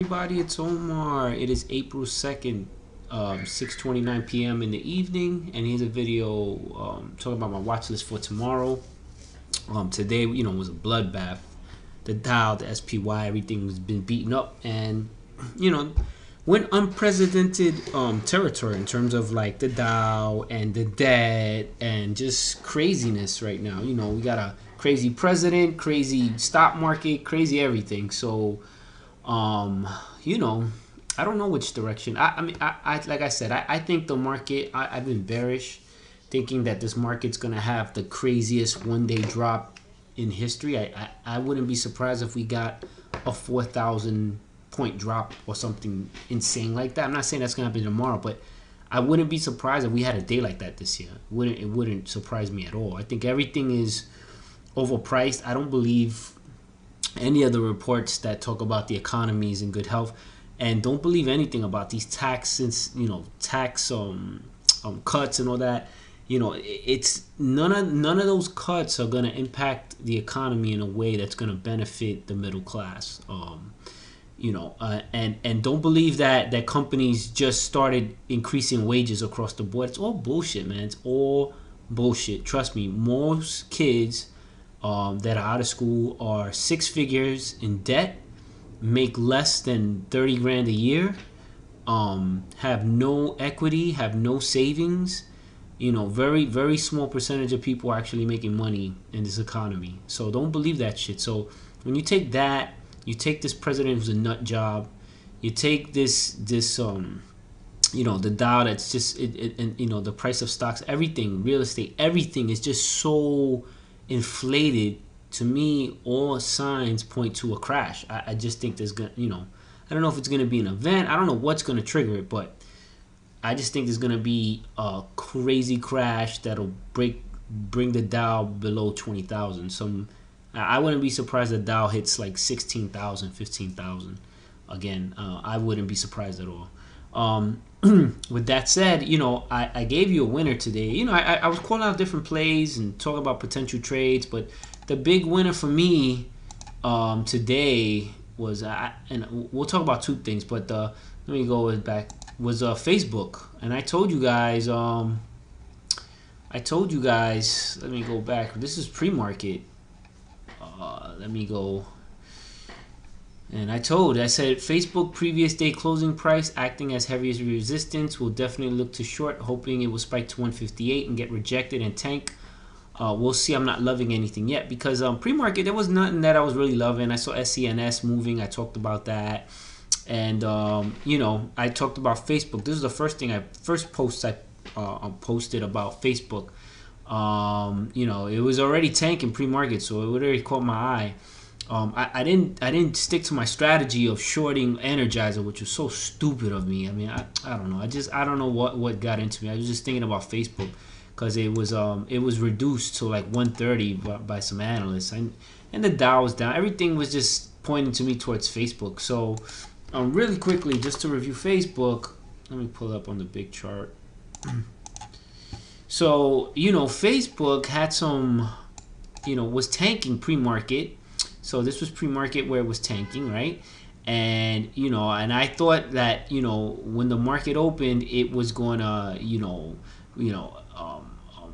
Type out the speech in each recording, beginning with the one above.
everybody? It's Omar. It is April 2nd, 6:29 p.m. in the evening, and here's a video talking about my watch list for tomorrow. Today, was a bloodbath. The Dow, the SPY, everything was been beaten up, and went unprecedented territory in terms of like the Dow and the debt and just craziness right now. We got a crazy president, crazy stock market, crazy everything. So I don't know which direction. I like I said, I think the market, I've been bearish, thinking that this market's gonna have the craziest one-day drop in history. I wouldn't be surprised if we got a 4,000 point drop or something insane like that. I'm not saying that's gonna happen tomorrow, but I wouldn't be surprised if we had a day like that this year. It wouldn't surprise me at all. I think everything is overpriced. I don't believe any of the reports that talk about the economy is in good health, and don't believe anything about these tax cuts and all that. It's none of those cuts are gonna impact the economy in a way that's gonna benefit the middle class. And don't believe that companies just started increasing wages across the board. It's all bullshit, man. It's all bullshit. Trust me, most kids that are out of school are six figures in debt, make less than 30 grand a year, have no equity, have no savings. Very, very small percentage of people are actually making money in this economy. So don't believe that shit. So when you take that, you take this president who's a nut job, you take this the Dow that's just the price of stocks, everything, real estate, everything is just so inflated. To me, all signs point to a crash. I just think there's gonna, I don't know if it's gonna be an event. I don't know what's gonna trigger it, but I just think there's gonna be a crazy crash that'll bring the Dow below 20,000. I wouldn't be surprised the Dow hits like 16,000, 15,000 again. I wouldn't be surprised at all. With that said, I gave you a winner today. I was calling out different plays and talking about potential trades, but the big winner for me today was, and we'll talk about two things, but let me go back, was Facebook. And I told you guys, let me go back. This is pre-market. Let me go. And I said Facebook previous day closing price acting as heaviest resistance. Will definitely look to short, hoping it will spike to 158 and get rejected and tank. We'll see. I'm not loving anything yet because pre-market there was nothing that I was really loving. I saw SCNS moving. I talked about that, and I talked about Facebook. This is the first post I posted about Facebook. It was already tanking pre-market, so it already caught my eye. I didn't stick to my strategy of shorting Energizer, which was so stupid of me. I mean, I don't know. I don't know what got into me. I was just thinking about Facebook because it was reduced to like 130 by some analysts, and the Dow was down. Everything was just pointing to me towards Facebook. So really quickly, just to review Facebook, let me pull up on the big chart. So Facebook had some, was tanking pre-market. So this was pre-market where it was tanking, right? And and I thought that when the market opened, it was gonna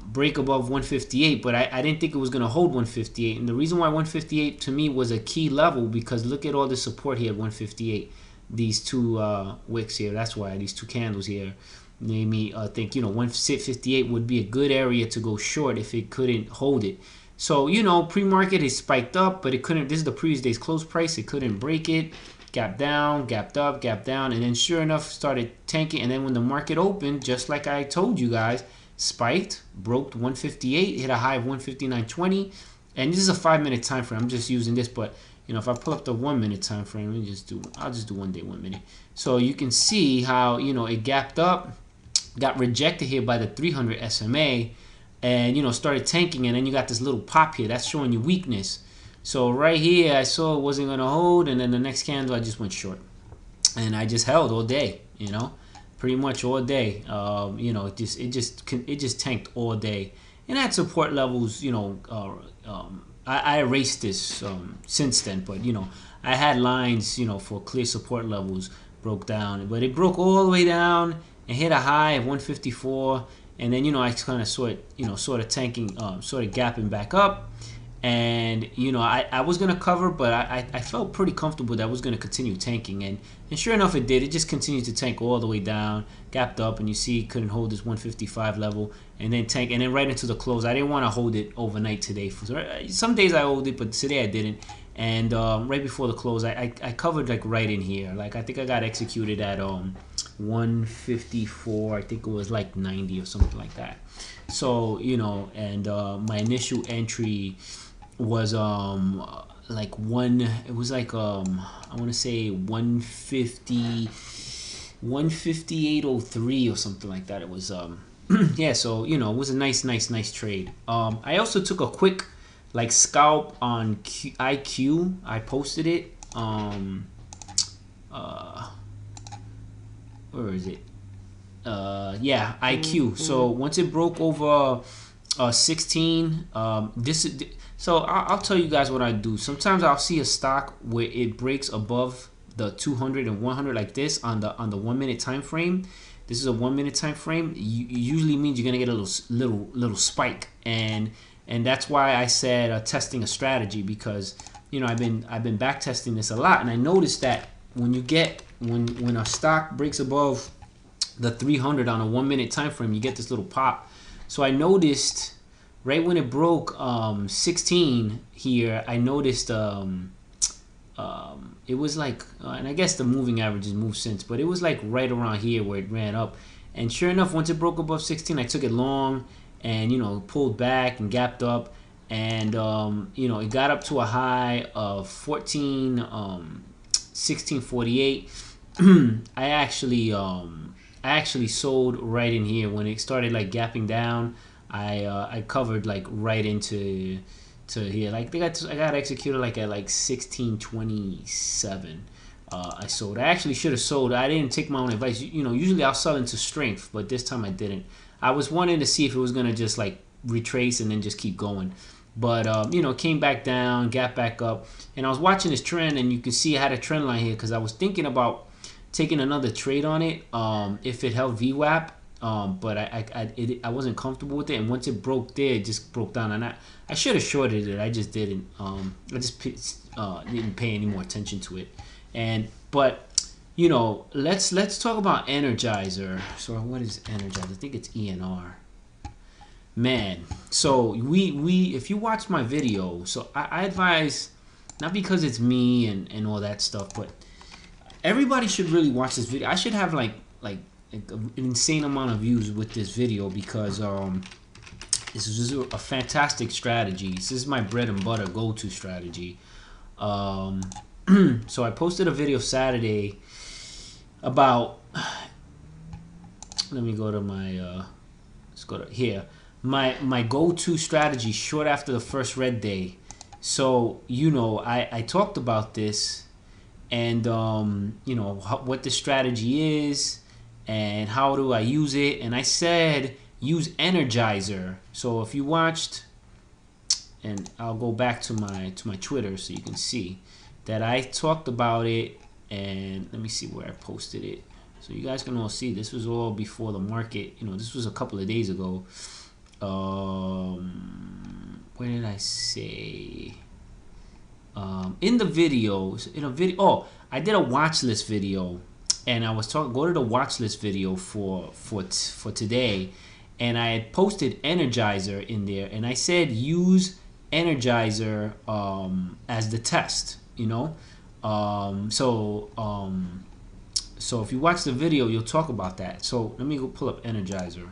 break above 158, but I didn't think it was gonna hold 158. And the reason why 158 to me was a key level, because look at all the support here at 158. These two wicks here. That's why these two candles here made me think 158 would be a good area to go short if it couldn't hold it. So pre-market is spiked up, but it couldn't. This is the previous day's close price. It couldn't break it. Gap down, gapped up, gap down, and then sure enough started tanking. And then when the market opened, just like I told you guys, spiked, broke 158, hit a high of 159.20. And this is a 5-minute time frame. I'm just using this, but if I pull up the 1-minute time frame, I'll just do 1 day, 1 minute. So you can see how it gapped up, got rejected here by the 300 SMA, and started tanking, and then you got this little pop here that's showing you weakness. So right here I saw it wasn't gonna hold, and then the next candle I just went short, and I just held all day, pretty much all day. It just tanked all day, and at support levels, I erased this since then, but I had lines, you know, for clear support levels broke down, but it broke all the way down and hit a high of 154, and then, you know, I kind of saw it, you know, sort of tanking, sort of gapping back up. And, you know, I was going to cover, but I felt pretty comfortable that I was going to continue tanking. And sure enough, it did. It just continued to tank all the way down, gapped up, and you see couldn't hold this 155 level, and then tank, and then right into the close. I didn't want to hold it overnight today. Some days I hold it, but today I didn't. And right before the close, I covered like right in here. Like I think I got executed at 154. I think it was like 90 or something like that. So, you know, and my initial entry was like it was like I want to say 158.03 or something like that. It was yeah, so, you know, it was a nice trade. I also took a quick like scalp on IQ. I posted it. Where is it? Yeah, IQ. So once it broke over 16, so I'll tell you guys what I do. Sometimes I'll see a stock where it breaks above the 200 and 100 like this on the 1 minute time frame. This is a 1 minute time frame. Usually means you're gonna get a little spike, and that's why I said testing a strategy, because, you know, I've been back testing this a lot, and I noticed that when a stock breaks above the 300 on a 1 minute time frame, you get this little pop. So I noticed right when it broke 16 here, I noticed it was like, and I guess the moving averages moved since, but it was like right around here where it ran up. And sure enough, once it broke above 16, I took it long, and, you know, pulled back and gapped up, and you know, it got up to a high of 1648. I actually sold right in here when it started like gapping down. I covered like right into here. Like I got executed like at like 1627. I sold. I actually should have sold. I didn't take my own advice. You know, usually I'll sell into strength, but this time I didn't. I was wanting to see if it was gonna just like retrace and then just keep going. But you know, came back down, gapped back up, and I was watching this trend, and you can see I had a trend line here because I was thinking about taking another trade on it if it held VWAP, but I wasn't comfortable with it, and once it broke there, it just broke down, and I should have shorted it. I just didn't. I just didn't pay any more attention to it. But you know, let's talk about Energizer. So what is Energizer? I think it's ENR. Man, so we if you watch my video, so I advise, not because it's me and all that stuff, but everybody should really watch this video. I should have like an insane amount of views with this video, because this is a fantastic strategy. This is my bread and butter go-to strategy. So I posted a video Saturday about, let me go to my let's go to here, my go-to strategy short after the first red day. So, you know, I talked about this, and you know, what the strategy is and how do I use it, and I said use Energizer. So if you watched, and I'll go back to my Twitter so you can see that I talked about it, and let me see where I posted it so you guys can all see. This was all before the market, you know, this was a couple of days ago. Where did I say? In the videos, oh, I did a watch list video, and I was talking, go to the watch list video for today, and I had posted Energizer in there, and I said use Energizer as the test, you know. So if you watch the video, you'll talk about that. So let me go pull up Energizer,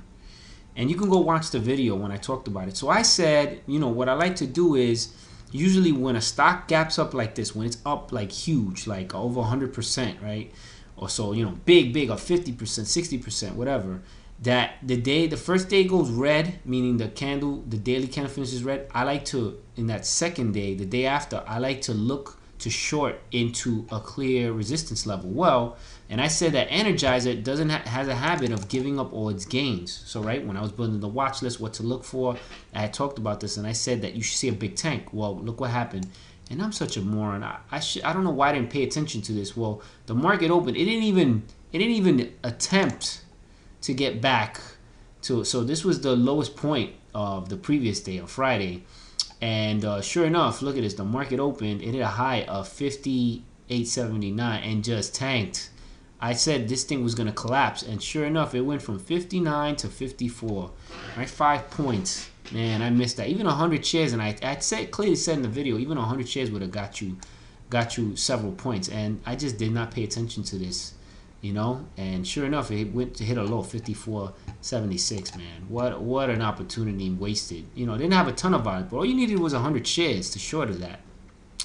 and you can go watch the video when I talked about it. So I said, you know, what I like to do is, usually when a stock gaps up like this, when it's up like huge, like over 100%, right? Or so, you know, big, or 50%, 60%, whatever, that the first day goes red, meaning the daily candle finishes red. I like to, in that second day, the day after, I like to look to short into a clear resistance level. Well, and I said that Energizer has a habit of giving up all its gains. So right when I was building the watch list, what to look for, I had talked about this, and I said that you should see a big tank. Well, look what happened. and I'm such a moron. I don't know why I didn't pay attention to this. Well, the market opened. It didn't even attempt to get back to. So this was the lowest point of the previous day, on Friday. And sure enough, look at this. The market opened. It hit a high of 58.79 and just tanked. I said this thing was going to collapse. And sure enough, it went from 59 to 54. Right? 5 points. Man, I missed that. Even 100 shares, and I clearly said in the video, even 100 shares would have got you several points. And I just did not pay attention to this, you know. And sure enough, it went to hit a low, 54.76. Man, what an opportunity wasted. You know, didn't have a ton of volume, but all you needed was 100 shares to short of that,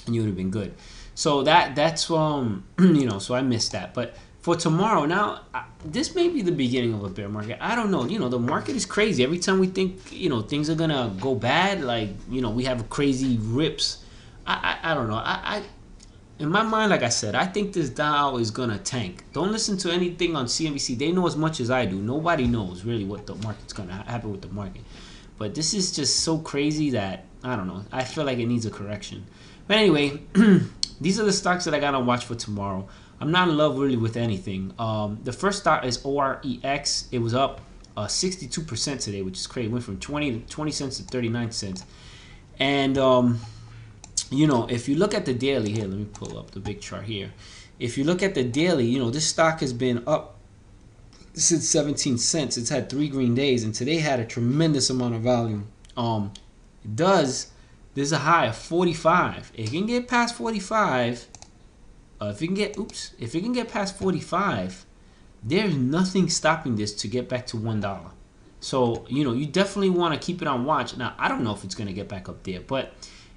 and you would have been good. So that's you know, so I missed that. But for tomorrow, now this may be the beginning of a bear market. I don't know. You know, the market is crazy. Every time we think, you know, things are gonna go bad, like, you know, we have crazy rips. I don't know. In my mind, like I said, I think this Dow is gonna tank. Don't listen to anything on CNBC. They know as much as I do. Nobody knows really what the market's gonna happen with the market. But this is just so crazy that I don't know. I feel like it needs a correction. But anyway, these are the stocks that I gotta watch for tomorrow. I'm not in love really with anything. The first stock is OREX. It was up 62% today, which is crazy. It went from 20 cents to 39 cents. And you know, if you look at the daily here, let me pull up the big chart here. If you look at the daily, you know, this stock has been up since 17 cents. It's had 3 green days, and today had a tremendous amount of volume. There's a high of 45. It can get past 45. If it can get past 45, there's nothing stopping this to get back to $1. So, you know, you definitely want to keep it on watch. Now, I don't know if it's going to get back up there, but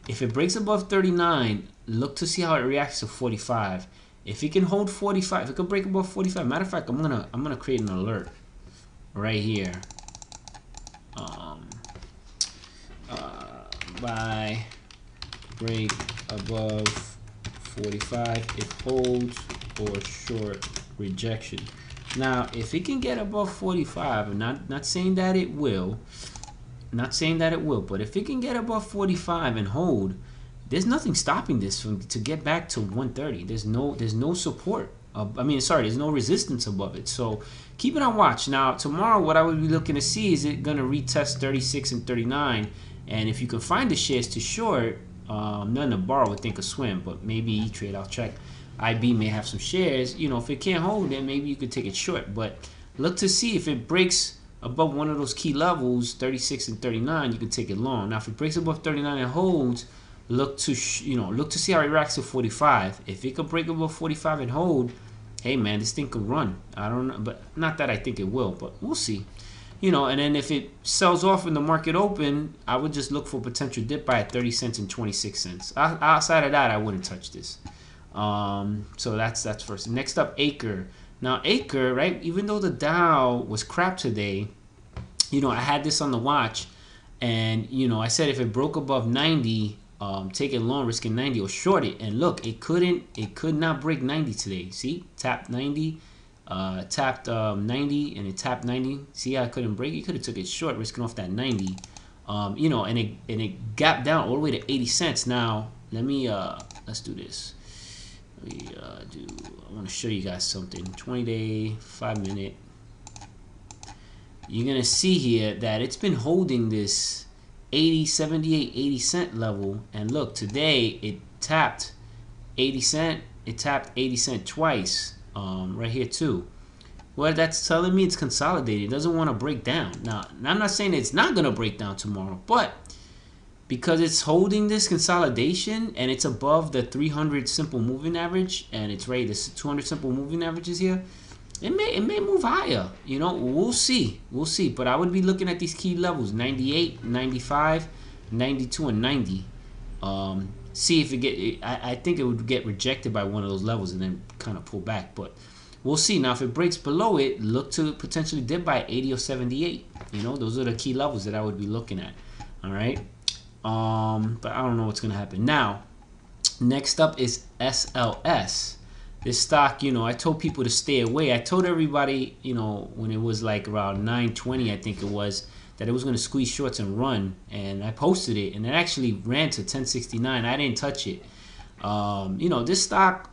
if it breaks above 39, look to see how it reacts to 45. If it can hold 45, if it can break above 45. Matter of fact, I'm gonna create an alert right here. Buy break above 45, it holds, or short rejection. Now, if it can get above 45, I'm not saying that it will, but if it can get above 45 and hold, there's nothing stopping this to get back to 130. There's no support. There's no resistance above it. So keep it on watch. Now, tomorrow, what I would be looking to see is it gonna retest 36 and 39, and if you can find the shares to short. None to borrow would think a swim, but maybe E-Trade, I'll check. IB may have some shares. You know, if it can't hold, then maybe you could take it short. But look to see if it breaks above one of those key levels, 36 and 39, you can take it long. Now, if it breaks above 39 and holds, look to see how it reacts to 45. If it could break above 45 and hold, hey man, this thing could run. I don't know, but not that I think it will, but we'll see. You know, and then if it sells off in the market open, I would just look for potential dip buy at 30 cents and 26 cents. Outside of that, I wouldn't touch this. So that's first. Next up, Acre. Now, Acre, right, even though the Dow was crap today, you know, I had this on the watch, and, you know, I said if it broke above 90, take it long, risking 90 or short it. And look, it could not break 90 today. See, tapped 90. Tapped 90 and it tapped 90. See how I couldn't break? You could have took it short, risking off that 90. You know, and it gapped down all the way to 80 cents. Now let me let's do this. I want to show you guys something. 20-day, 5-minute. You're gonna see here that it's been holding this 80, 78, 80 cent level, and look, today it tapped 80 cent. It tapped 80 cent twice. Right here too. Well, that's telling me it's consolidated. It doesn't want to break down. Now, I'm not saying it's not going to break down tomorrow, but because it's holding this consolidation and it's above the 300 simple moving average, and it's right, this 200 simple moving averages here, it may move higher. You know, we'll see. But I would be looking at these key levels: 98, 95, 92, and 90. See if it get. I think it would get rejected by one of those levels and then kind of pull back, but we'll see. Now, if it breaks below it, look to potentially dip by 80 or 78. You know, those are the key levels that I would be looking at. All right. But I don't know what's gonna happen. Now, next up is SLS. This stock, you know, I told people to stay away. I told everybody, you know, when it was like around 920, I think it was, that it was going to squeeze shorts and run, and I posted it, and it actually ran to 1069. I didn't touch it. You know, this stock,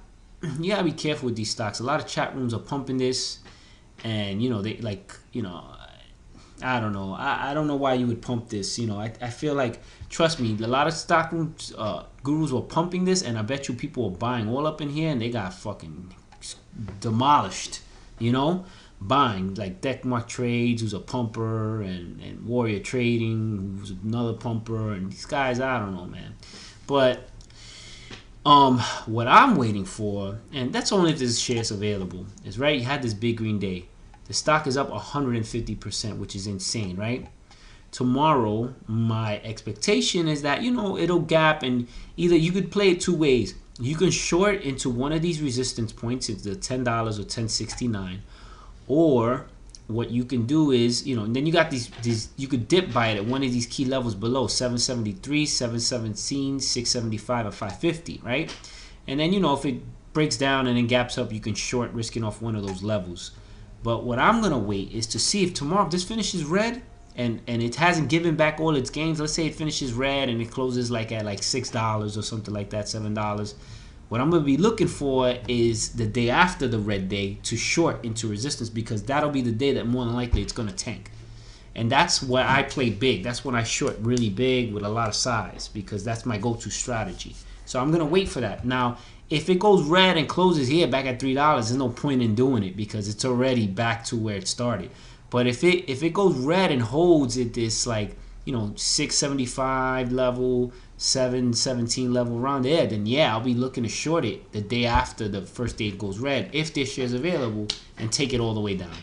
you gotta be careful with these stocks. A lot of chat rooms are pumping this, and you know, they like, you know, I don't know. I don't know why you would pump this. You know, I feel like, trust me, a lot of stock rooms, gurus were pumping this, and I bet you people were buying all up in here, and they got fucking demolished. You know, buying like Deckmark Trades, who's a pumper, and Warrior Trading, who's another pumper, and these guys, I don't know, man. But what I'm waiting for, and that's only if this share's available, is right. You had this big green day. The stock is up 150%, which is insane, right? Tomorrow, my expectation is that, you know, it'll gap, and either you could play it two ways. You can short into one of these resistance points, it's the $10 or 1069, or what you can do is, you know, and then you got these you could dip by it at one of these key levels below, 773, 717, 675, or 550, right? And then, you know, if it breaks down and then gaps up, you can short, risking off one of those levels. But what I'm gonna wait is to see if tomorrow this finishes red and it hasn't given back all its gains. Let's say it finishes red and it closes like at like $6 or something like that, $7. What I'm gonna be looking for is the day after the red day to short into resistance, because that'll be the day that more than likely it's gonna tank. And that's where I play big. That's when I short really big with a lot of size, because that's my go-to strategy. So I'm gonna wait for that. Now, if it goes red and closes here back at $3, there's no point in doing it because it's already back to where it started. But if it goes red and holds at this, like, you know, 675 level, 717 level around there, then yeah, I'll be looking to short it the day after the first day it goes red, if this share is available, and take it all the way down.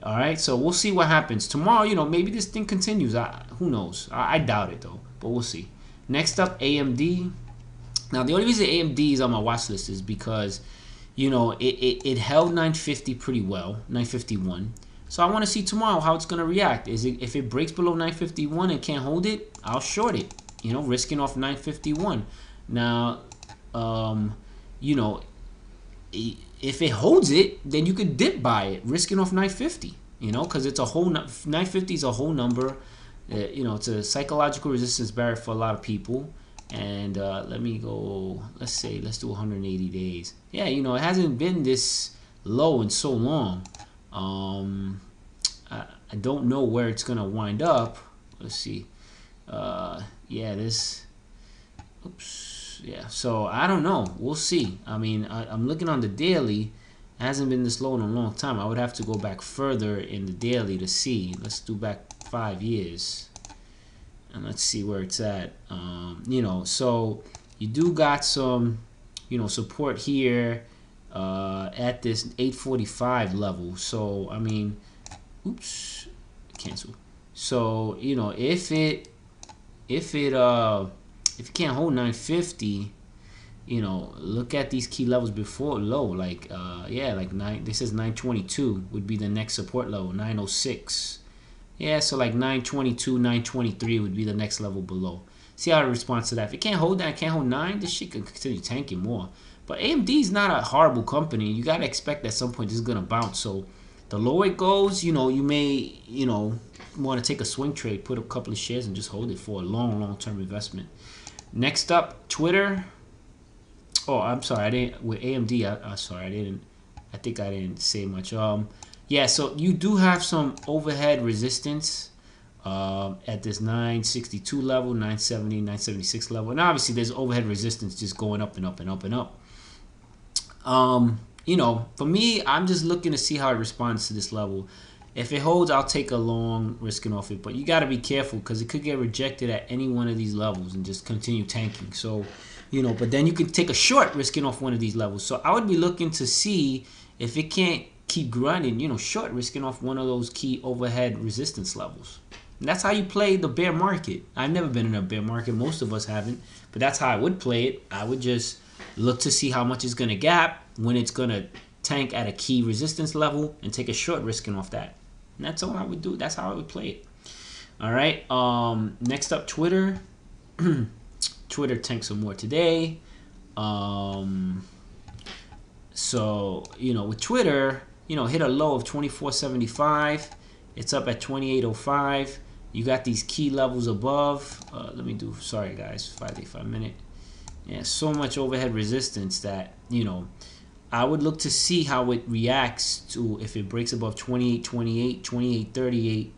All right, so we'll see what happens tomorrow. You know, maybe this thing continues. Who knows? I doubt it though, but we'll see. Next up, AMD. Now, the only reason AMD is on my watch list is because, you know, it held 950 pretty well, 951. So I want to see tomorrow how it's going to react. If it breaks below 951 and can't hold it, I'll short it, you know, risking off 951. Now, you know, if it holds it, then you could dip by it, risking off 950, you know, because it's a whole 950 is a whole number. You know, it's a psychological resistance barrier for a lot of people. And let me go, let's do 180 days. Yeah, you know, it hasn't been this low in so long. I don't know where it's gonna wind up. Let's see. Yeah, oops, yeah, so I don't know, we'll see. I mean, I'm looking on the daily. It hasn't been this low in a long time. I would have to go back further in the daily to see. Let's do back 5 years. And let's see where it's at. You know, so you do got some, you know, support here at this 845 level. So I mean, oops, cancel. So, you know, if it can't hold 950, you know, look at these key levels before low, like yeah, like this is 922 would be the next support level, 906. Yeah, so like 922, 923 would be the next level below. See how it responds to that. If it can't hold that, it can't hold 9, this shit could continue tanking more. But AMD is not a horrible company. You got to expect at some point this is going to bounce. So the lower it goes, you know, you may, you know, want to take a swing trade, put a couple of shares and just hold it for a long-term investment. Next up, Twitter. Oh, I'm sorry. I didn't, with AMD, sorry, I think I didn't say much. Yeah, so you do have some overhead resistance at this 962 level, 970, 976 level. And obviously there's overhead resistance just going up and up and up and up. You know, for me, I'm just looking to see how it responds to this level. If it holds, I'll take a long risking off it. But you got to be careful because it could get rejected at any one of these levels and just continue tanking. So, you know, but then you can take a short risking off one of these levels. So I would be looking to see if it can't keep grinding, you know, short risking off one of those key overhead resistance levels. And that's how you play the bear market. I've never been in a bear market. Most of us haven't. But that's how I would play it. I would just look to see how much it's going to gap, when it's going to tank at a key resistance level, and take a short risking off that. And that's all I would do. That's how I would play it. All right. Next up, Twitter. Twitter tanked some more today. So, you know, with Twitter, you know, hit a low of 24.75. It's up at 28.05. You got these key levels above. Let me do, sorry guys, 5 minute. Yeah, so much overhead resistance that, I would look to see how it reacts to if it breaks above 28.28, 28.38,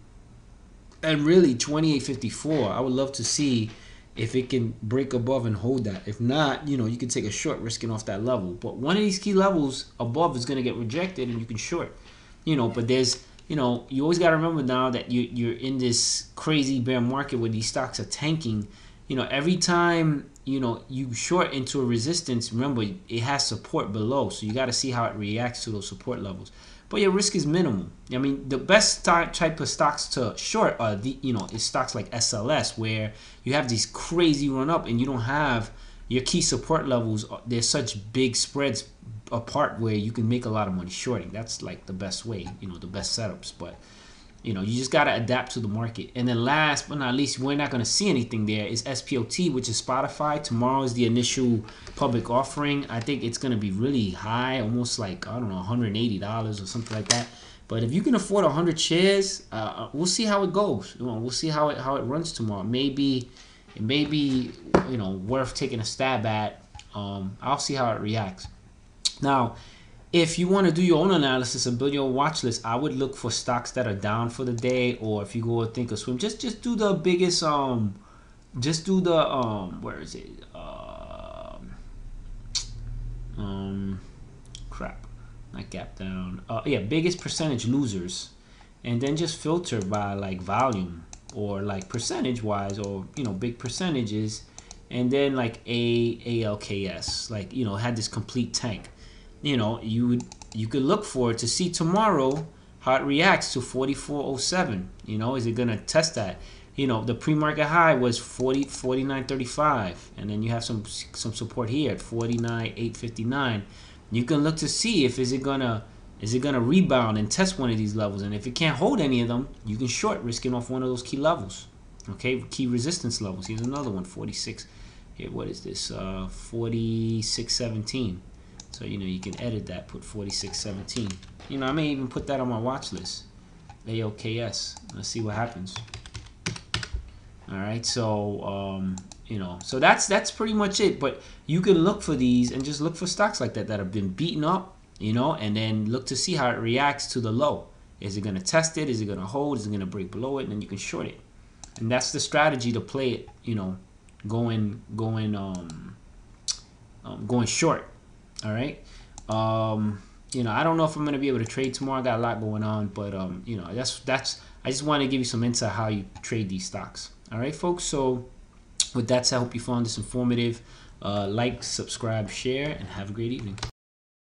and really 28.54. I would love to see if it can break above and hold that. If not, you can take a short risking off that level. But one of these key levels above is going to get rejected and you can short. But there's, you always got to remember now that you're in this crazy bear market where these stocks are tanking. Every time, you short into a resistance, remember, it has support below. So you got to see how it reacts to those support levels. But your risk is minimal. I mean, the best type of stocks to short are is stocks like SLS, where you have these crazy run up and you don't have your key support levels. There's such big spreads apart where you can make a lot of money shorting. That's like the best way, the best setups. But you just got to adapt to the market. And then last but not least, we're not going to see anything there, is SPOT, which is Spotify. Tomorrow is the initial public offering. I think it's going to be really high, almost like, I don't know, $180 or something like that. But if you can afford 100 shares, we'll see how it goes. We'll see how it runs tomorrow. It may be worth taking a stab at. I'll see how it reacts. Now, if you want to do your own analysis and build your own watch list, I would look for stocks that are down for the day, or if you go think or swim, just do the biggest just do the where is it? Crap. Not gap down. Yeah, biggest percentage losers. And then just filter by like volume or like percentage wise, or big percentages, and then like ALKS, like had this complete tank. You could look for it to see tomorrow how it reacts to 44.07. Is it gonna test that? The pre-market high was 49.35, and then you have some support here at 49.859. You can look to see if is it gonna rebound and test one of these levels, and if it can't hold any of them, you can short, risking off one of those key levels. Okay, key resistance levels. Here's another one, 46. Here, what is this? 46.17. So, you can edit that, put 46.17. I may even put that on my watch list. AOKS. Let's see what happens. All right, so, so that's pretty much it. But you can look for these and just look for stocks like that have been beaten up, and then look to see how it reacts to the low. Is it going to test it? Is it going to hold? Is it going to break below it? And then you can short it. And that's the strategy to play it, going short. All right. I don't know if I'm gonna be able to trade tomorrow. I got a lot going on, but that's I just want to give you some insight how you trade these stocks. All right, folks. So with that said, I hope you found this informative. Like, subscribe, share, and have a great evening.